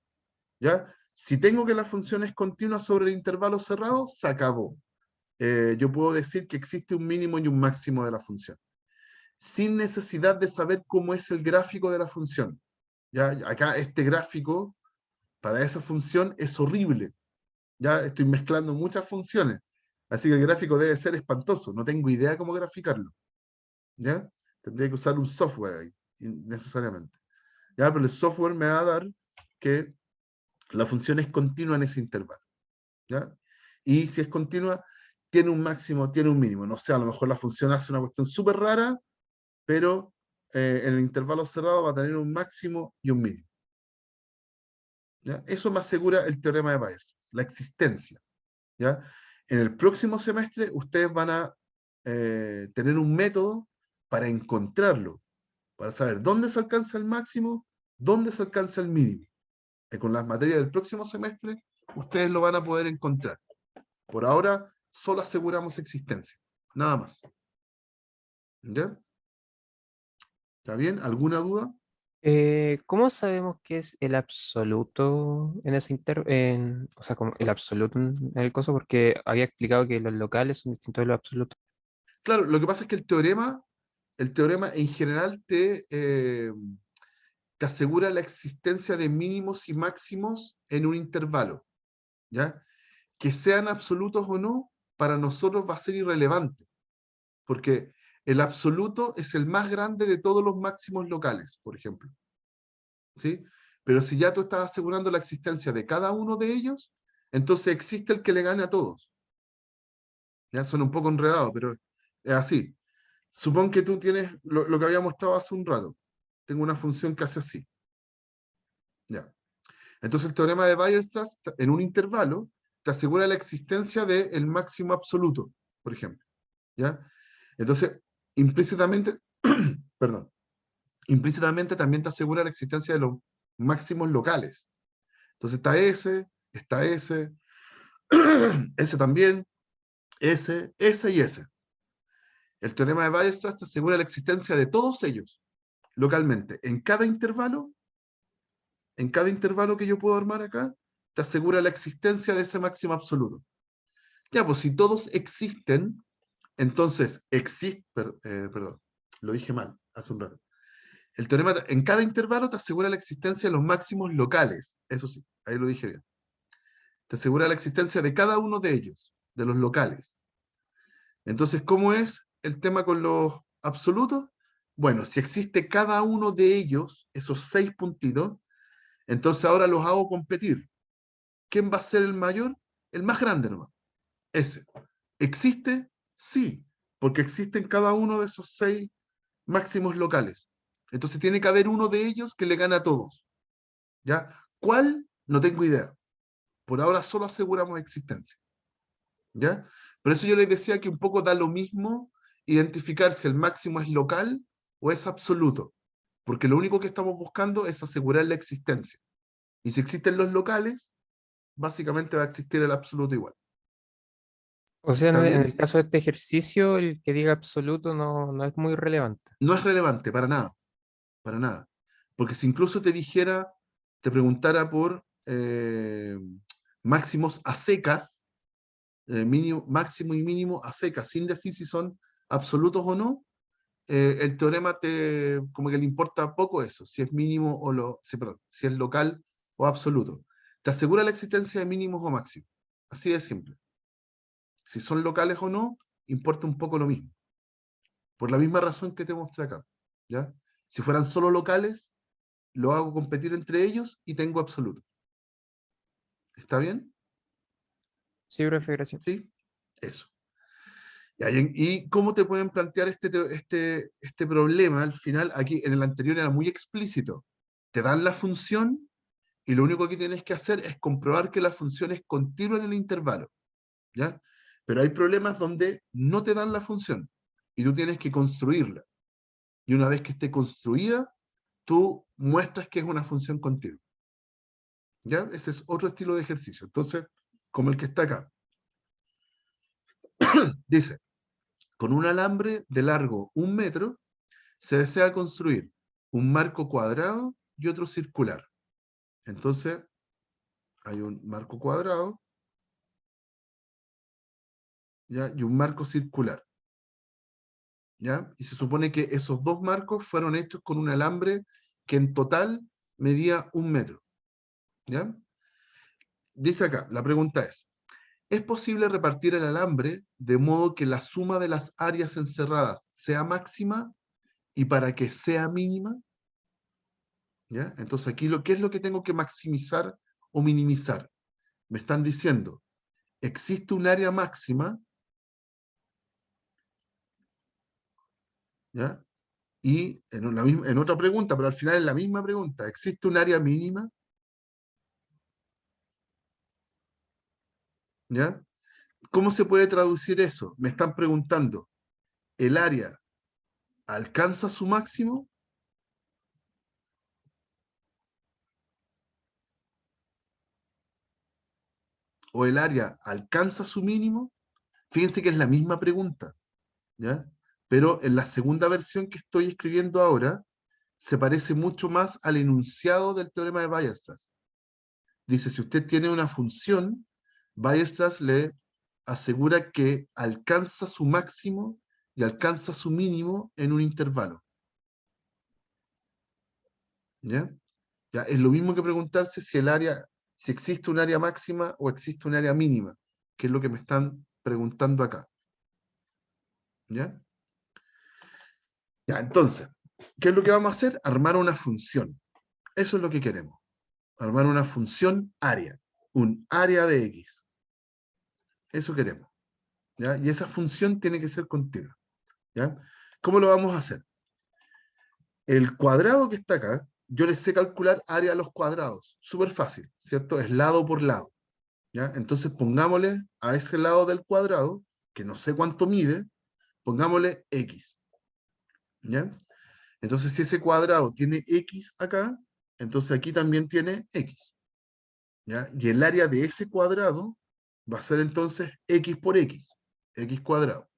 ¿Ya? Si tengo que la función es continua sobre el intervalo cerrado, se acabó. Yo puedo decir que existe un mínimo y un máximo de la función, sin necesidad de saber cómo es el gráfico de la función. ¿Ya? Acá este gráfico para esa función es horrible. Ya estoy mezclando muchas funciones, así que el gráfico debe ser espantoso. No tengo idea cómo graficarlo. ¿Ya? Tendría que usar un software ahí, necesariamente. ¿Ya? Pero el software me va a dar que la función es continua en ese intervalo. ¿Ya? Y si es continua, tiene un máximo, tiene un mínimo. No sé, a lo mejor la función hace una cuestión súper rara, pero en el intervalo cerrado va a tener un máximo y un mínimo. ¿Ya? Eso me asegura el teorema de Bayes, la existencia. ¿Ya? En el próximo semestre ustedes van a tener un método para encontrarlo, para saber dónde se alcanza el máximo, dónde se alcanza el mínimo. Y con las materias del próximo semestre, ustedes lo van a poder encontrar. Por ahora, solo aseguramos existencia, nada más. ¿Ya? ¿Está bien? ¿Alguna duda? ¿Cómo sabemos qué es el absoluto en ese o sea, como el absoluto en el coso? Porque había explicado que los locales son distintos de los absolutos. Claro, lo que pasa es que el teorema en general te asegura la existencia de mínimos y máximos en un intervalo, ¿ya? Que sean absolutos o no, para nosotros va a ser irrelevante, porque el absoluto es el más grande de todos los máximos locales, por ejemplo, ¿sí? Pero si ya tú estás asegurando la existencia de cada uno de ellos, entonces existe el que le gane a todos. Ya suena un poco enredado, pero es así. Supón que tú tienes lo que había mostrado hace un rato. Tengo una función que hace así. ¿Ya? Entonces el teorema de Weierstrass en un intervalo te asegura la existencia del máximo absoluto, por ejemplo. ¿Ya? Entonces, implícitamente, perdón, implícitamente también te asegura la existencia de los máximos locales. Entonces está ese, ese también, ese y ese. El teorema de Weierstrass te asegura la existencia de todos ellos localmente. En cada intervalo que yo puedo armar acá, te asegura la existencia de ese máximo absoluto. Ya, pues si todos existen, entonces perdón, lo dije mal hace un rato. El teorema en cada intervalo te asegura la existencia de los máximos locales. Eso sí, ahí lo dije bien. Te asegura la existencia de cada uno de ellos, de los locales. Entonces, ¿cómo es el tema con los absolutos? Bueno, si existe cada uno de ellos, esos 6 puntitos, entonces ahora los hago competir. ¿Quién va a ser el mayor? El más grande nomás. Ese. ¿Existe? Sí, porque existen cada uno de esos 6 máximos locales. Entonces tiene que haber uno de ellos que le gane a todos. ¿Ya? ¿Cuál? No tengo idea. Por ahora solo aseguramos existencia. ¿Ya? Por eso yo les decía que un poco da lo mismo identificar si el máximo es local o es absoluto, porque lo único que estamos buscando es asegurar la existencia. Y si existen los locales, básicamente va a existir el absoluto igual. O sea, ¿Está en bien? el caso de este ejercicio, el que diga absoluto no es muy relevante. No es relevante para nada, para nada. Porque si incluso te dijera, te preguntara por máximos a secas, mínimo, máximo y mínimo a secas, sin decir si son absolutos o no, el teorema como que le importa poco eso, si es mínimo o perdón, si es local o absoluto. Te asegura la existencia de mínimos o máximos. Así de simple. Si son locales o no, importa un poco lo mismo. Por la misma razón que te mostré acá. ¿Ya? Si fueran solo locales, lo hago competir entre ellos y tengo absoluto. ¿Está bien? Sí, profe, gracias. Sí. Eso. ¿Y cómo te pueden plantear este problema? Al final, aquí en el anterior era muy explícito. Te dan la función y lo único que tienes que hacer es comprobar que la función es continua en el intervalo. ¿Ya? Pero hay problemas donde no te dan la función y tú tienes que construirla. Y una vez que esté construida, tú muestras que es una función continua. ¿Ya? Ese es otro estilo de ejercicio. Entonces, como el que está acá. Dice, con un alambre de largo 1 metro, se desea construir un marco cuadrado y otro circular. Entonces, hay un marco cuadrado, ¿ya? Y un marco circular. ¿Ya? Y se supone que esos dos marcos fueron hechos con un alambre que en total medía 1 metro. ¿Ya? Dice acá, la pregunta ¿es posible repartir el alambre de modo que la suma de las áreas encerradas sea máxima y para que sea mínima? ¿Ya? Entonces aquí ¿qué es lo que tengo que maximizar o minimizar? Me están diciendo, existe un área máxima, ¿ya? Y en otra pregunta, pero al final es la misma pregunta, ¿existe un área mínima? ¿Ya? ¿Cómo se puede traducir eso? Me están preguntando, ¿el área alcanza su máximo o el área alcanza su mínimo? Fíjense que es la misma pregunta, ¿ya? Pero en la segunda versión que estoy escribiendo ahora, se parece mucho más al enunciado del teorema de Weierstrass. Dice, si usted tiene una función, Weierstrass le asegura que alcanza su máximo y alcanza su mínimo en un intervalo. ¿Ya? Ya, es lo mismo que preguntarse si existe un área máxima o existe un área mínima, que es lo que me están preguntando acá. ¿Ya? Ya, entonces, ¿qué es lo que vamos a hacer? Armar una función. Eso es lo que queremos. Armar una función área. Un área de X. Eso queremos. ¿Ya? Y esa función tiene que ser continua. ¿Ya? ¿Cómo lo vamos a hacer? El cuadrado que está acá, yo le sé calcular área a los cuadrados. Súper fácil, ¿cierto? Es lado por lado. ¿ya? Entonces pongámosle a ese lado del cuadrado, que no sé cuánto mide, pongámosle x, ¿ya? Entonces si ese cuadrado tiene x acá, entonces aquí también tiene x, ¿ya? Y el área de ese cuadrado va a ser entonces x por x cuadrado,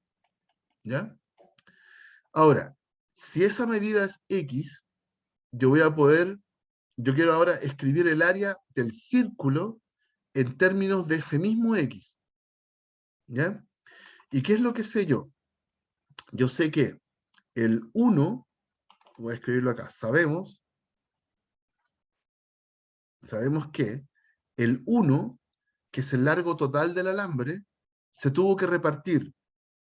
¿ya? Ahora, si esa medida es x, yo quiero ahora escribir el área del círculo en términos de ese mismo x, ¿ya? ¿Y qué es lo que sé yo? Yo sé que el 1, voy a escribirlo acá, sabemos que el 1, que es el largo total del alambre, se tuvo que repartir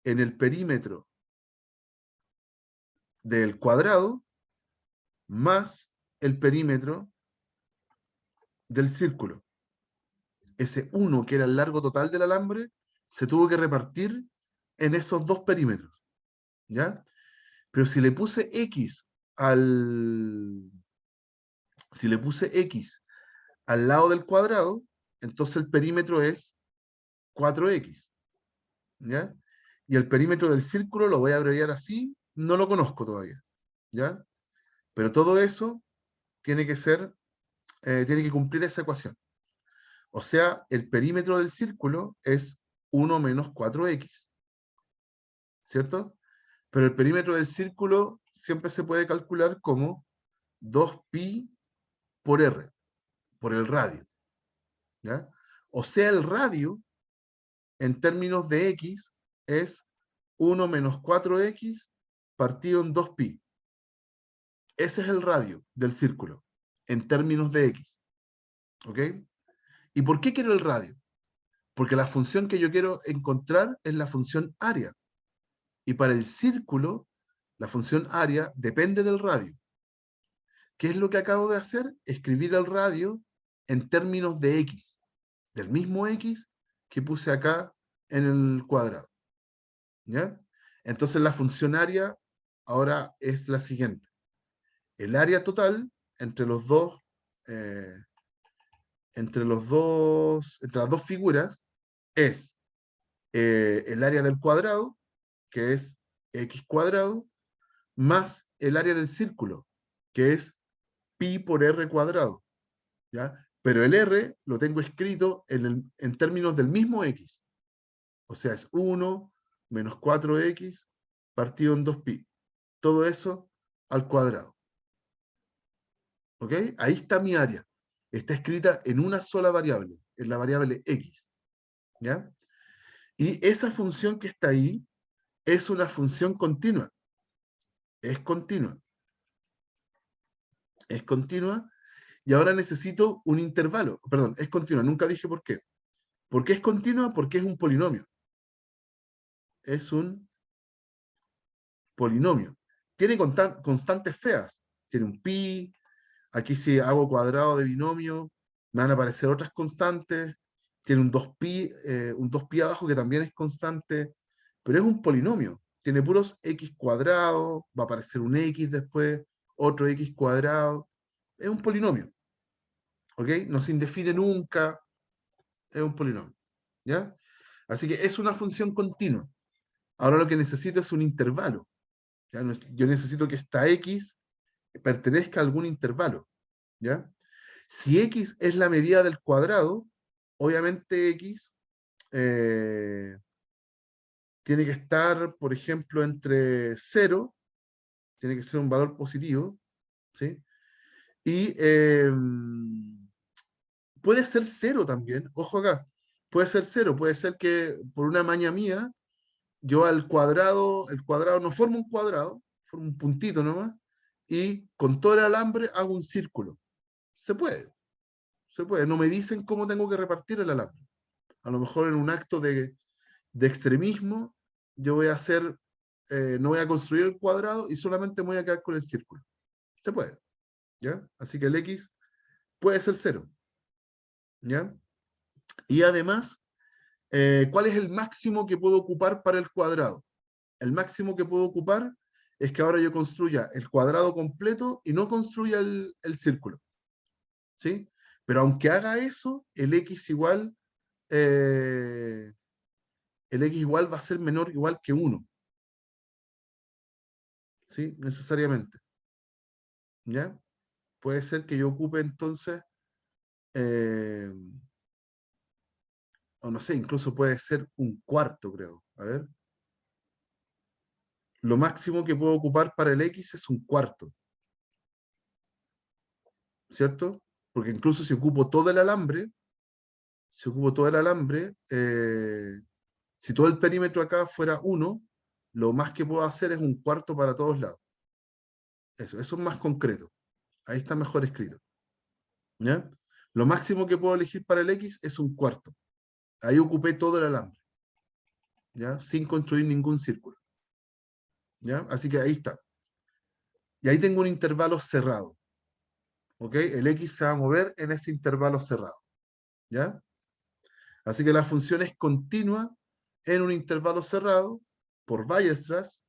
en el perímetro del cuadrado más el perímetro del círculo. Ese 1, que era el largo total del alambre, se tuvo que repartir en esos dos perímetros, ¿ya? Pero al, si le puse x al lado del cuadrado, entonces el perímetro es 4x, ¿ya? Y el perímetro del círculo lo voy a abreviar así, no lo conozco todavía, ¿ya? Pero todo eso tiene que ser, tiene que cumplir esa ecuación. O sea, el perímetro del círculo es 1 menos 4x, ¿cierto? Pero el perímetro del círculo siempre se puede calcular como 2pi por r, por el radio, ¿ya? O sea, el radio, en términos de x, es 1 menos 4x partido en 2pi. Ese es el radio del círculo, en términos de x, ¿ok? ¿Y por qué quiero el radio? Porque la función que yo quiero encontrar es la función área. Y para el círculo, la función área depende del radio. ¿Qué es lo que acabo de hacer? Escribir el radio en términos de x, del mismo x que puse acá en el cuadrado, ¿ya? Entonces la función área ahora es la siguiente. El área total entre los dos, eh, entre las dos figuras es el área del cuadrado, que es x cuadrado, más el área del círculo, que es pi por r cuadrado, ¿ya? Pero el r lo tengo escrito en términos del mismo x. O sea, es 1 menos 4x partido en 2pi. Todo eso al cuadrado. ¿Ok? Ahí está mi área. Está escrita en una sola variable, en la variable x. ¿Ya? Y esa función que está ahí es una función continua. Es continua. Es continua. Y ahora necesito un intervalo. Perdón, es continua. Nunca dije por qué. ¿Por qué es continua? Porque es un polinomio. Es un polinomio. Tiene constantes feas. Tiene un pi. Aquí si hago cuadrado de binomio, me van a aparecer otras constantes. Tiene un 2pi abajo que también es constante. Pero es un polinomio. Tiene puros x cuadrados. Va a aparecer un x después. Otro x cuadrado. Es un polinomio. ¿Ok? No se indefine nunca. Es un polinomio. ¿Ya? Así que es una función continua. Ahora lo que necesito es un intervalo. ¿Ya? Yo necesito que esta x pertenezca a algún intervalo. ¿Ya? Si x es la medida del cuadrado, obviamente x tiene que estar, por ejemplo, entre 0, tiene que ser un valor positivo, ¿sí? Y puede ser 0 también, ojo acá, puede ser 0, puede ser que por una maña mía, yo el cuadrado no forma un cuadrado, forma un puntito nomás, y con todo el alambre hago un círculo. Se puede, se puede. No me dicen cómo tengo que repartir el alambre. A lo mejor en un acto de extremismo, yo voy a hacer, no voy a construir el cuadrado y solamente me voy a quedar con el círculo. Se puede, ¿ya? Así que el x puede ser 0, ¿ya? Y además, ¿cuál es el máximo que puedo ocupar para el cuadrado? El máximo que puedo ocupar es que ahora yo construya el cuadrado completo y no construya el círculo, ¿sí? Pero aunque haga eso, el x igual el x igual va a ser menor o igual que 1. ¿Sí? Necesariamente. ¿Ya? Puede ser que yo ocupe entonces, o no sé, incluso puede ser un cuarto, creo. A ver. Lo máximo que puedo ocupar para el x es un cuarto. ¿Cierto? Porque incluso si ocupo todo el alambre, si todo el perímetro acá fuera 1, lo más que puedo hacer es un cuarto para todos lados. Eso es más concreto. Ahí está mejor escrito. ¿Ya? Lo máximo que puedo elegir para el x es un cuarto. Ahí ocupé todo el alambre. ¿Ya? Sin construir ningún círculo. ¿Ya? Así que ahí está. Y ahí tengo un intervalo cerrado. ¿Ok? El x se va a mover en ese intervalo cerrado. ¿Ya? Así que la función es continua en un intervalo cerrado por Weierstrass.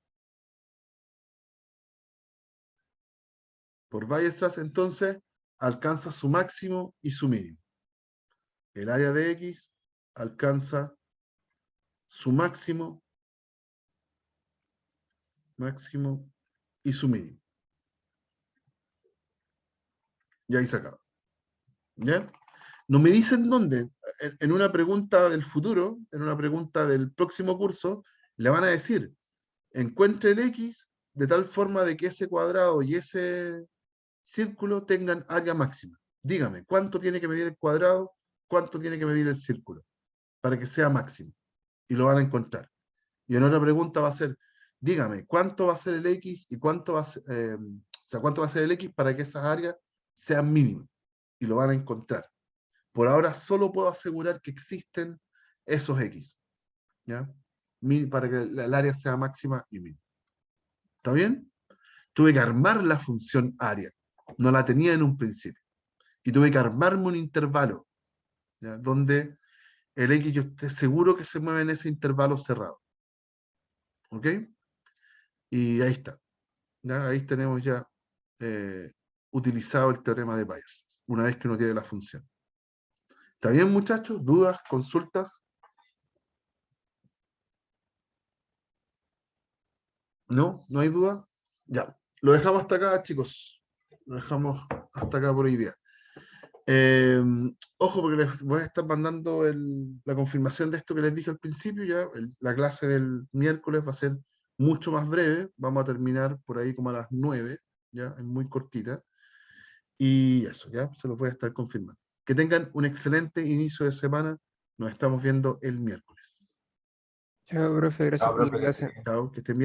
Por Weierstrass, entonces, alcanza su máximo y su mínimo. El área de x alcanza su máximo y su mínimo. Y ahí se acaba. ¿Ya? No me dicen dónde. En una pregunta del futuro, en una pregunta del próximo curso, le van a decir, encuentre el x de tal forma de que ese cuadrado y ese círculo tengan área máxima. Dígame, ¿cuánto tiene que medir el cuadrado? ¿Cuánto tiene que medir el círculo? Para que sea máximo. Y lo van a encontrar. Y en otra pregunta va a ser, dígame, ¿cuánto va a ser el x y cuánto va a ser, cuánto va a ser el x para que esas áreas sean mínimas? Y lo van a encontrar. Por ahora solo puedo asegurar que existen esos x, ¿ya? Para que el área sea máxima y mínima. ¿Está bien? Tuve que armar la función área. No la tenía en un principio. Y tuve que armarme un intervalo, ¿ya? Donde el x yo esté seguro que se mueve en ese intervalo cerrado. ¿Ok? Y ahí está. ¿Ya? Ahí tenemos ya utilizado el teorema de Bayes, una vez que uno tiene la función. ¿Está bien, muchachos? ¿Dudas? ¿Consultas? ¿No? ¿No hay duda? Ya. Lo dejamos hasta acá, chicos. Lo dejamos hasta acá por hoy día. Ojo, porque les voy a estar mandando la confirmación de esto que les dije al principio. Ya la clase del miércoles va a ser mucho más breve. Vamos a terminar por ahí como a las 9. Ya, es muy cortita. Y eso, ya se los voy a estar confirmando. Que tengan un excelente inicio de semana. Nos estamos viendo el miércoles. Chao, profe, gracias por la clase. Chao, que estén bien.